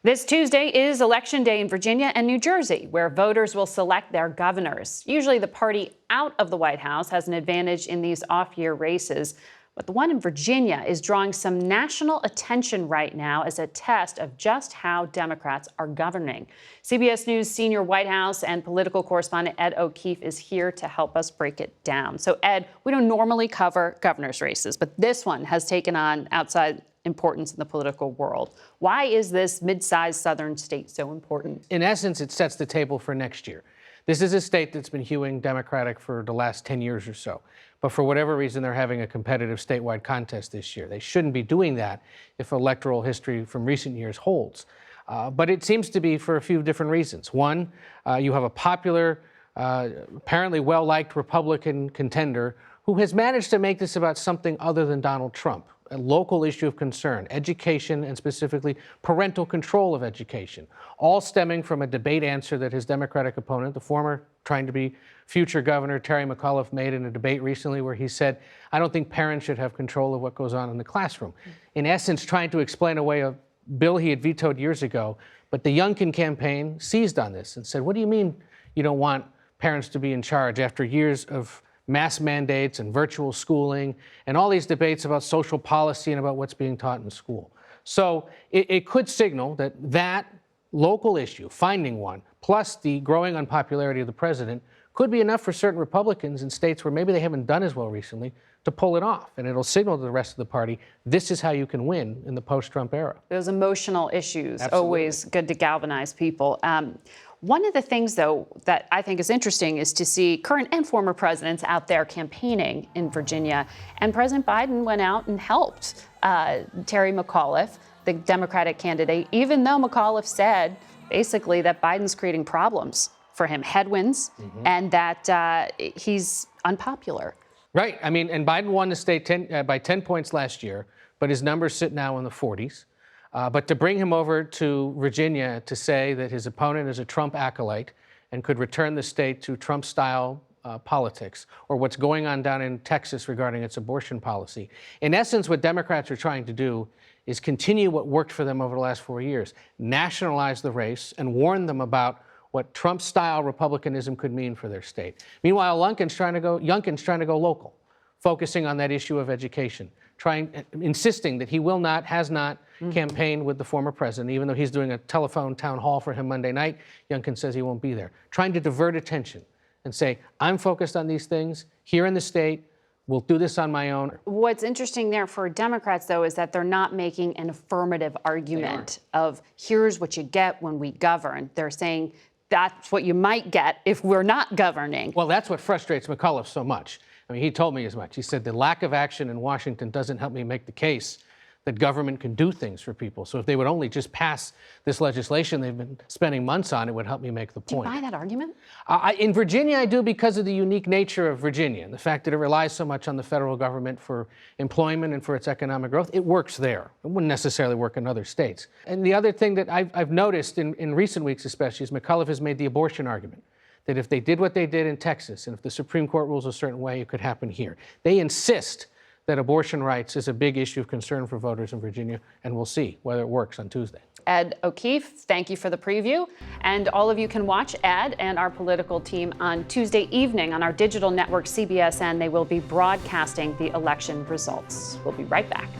This Tuesday is Election Day in Virginia and New Jersey, where voters will select their governors. Usually the party out of the White House has an advantage in these off-year races, but the one in Virginia is drawing some national attention right now as a test of just how Democrats are governing. CBS News senior White House and political correspondent Ed O'Keefe is here to help us break it down. So, Ed, we don't normally cover governor's races, but this one has taken on outside importance in the political world. Why is this mid-sized southern state so important? In essence, it sets the table for next year. This is a state that's been hewing Democratic for the last 10 years or so. But for whatever reason, they're having a competitive statewide contest this year. They shouldn't be doing that if electoral history from recent years holds. But it seems to be for a few different reasons. One, you have a popular, apparently well-liked Republican contender who has managed to make this about something other than Donald Trump. A local issue of concern, education, and specifically parental control of education, all stemming from a debate answer that his Democratic opponent, the former trying to be future governor Terry McAuliffe, made in a debate recently where he said, "I don't think parents should have control of what goes on in the classroom." In essence, trying to explain away a bill he had vetoed years ago, but the Youngkin campaign seized on this and said, "What do you mean you don't want parents to be in charge after years of mass mandates and virtual schooling and all these debates about social policy and about what's being taught in school?" So it could signal that local issue, finding one, plus the growing unpopularity of the president, could be enough for certain Republicans in states where maybe they haven't done as well recently to pull it off. And it'll signal to the rest of the party, this is how you can win in the post-Trump era. Those emotional issues, Absolutely. Always good to galvanize people. One of the things, though, that I think is interesting is to see current and former presidents out there campaigning in Virginia. And President Biden went out and helped Terry McAuliffe, the Democratic candidate, even though McAuliffe said basically that Biden's creating problems for him, headwinds, and that he's unpopular. Right. I mean, and Biden won the state by 10 points last year, but his numbers sit now in the 40s. But to bring him over to Virginia to say that his opponent is a Trump acolyte and could return the state to Trump-style politics, or what's going on down in Texas regarding its abortion policy. In essence, what Democrats are trying to do is continue what worked for them over the last 4 years, nationalize the race and warn them about what Trump-style Republicanism could mean for their state. Meanwhile, Youngkin's trying to go local, focusing on that issue of education, insisting that he will not, has not campaigned with the former president, even though he's doing a telephone town hall for him Monday night. Youngkin says he won't be there, trying to divert attention and say, I'm focused on these things here in the state. We'll do this on my own. What's interesting there for Democrats, though, is that they're not making an affirmative argument of here's what you get when we govern. They're saying that's what you might get if we're not governing. Well, that's what frustrates McAuliffe so much. I mean, he told me as much. He said the lack of action in Washington doesn't help me make the case that government can do things for people. So if they would only just pass this legislation they've been spending months on, it would help me make the point. Do you buy that argument? In Virginia, I do, because of the unique nature of Virginia and the fact that it relies so much on the federal government for employment and for its economic growth. It works there. It wouldn't necessarily work in other states. And the other thing that I've noticed in recent weeks especially is McAuliffe has made the abortion argument, that if they did what they did in Texas and if the Supreme Court rules a certain way, it could happen here. They insist that abortion rights is a big issue of concern for voters in Virginia, and we'll see whether it works on Tuesday. Ed O'Keefe, thank you for the preview. And all of you can watch Ed and our political team on Tuesday evening on our digital network, CBSN. They will be broadcasting the election results. We'll be right back.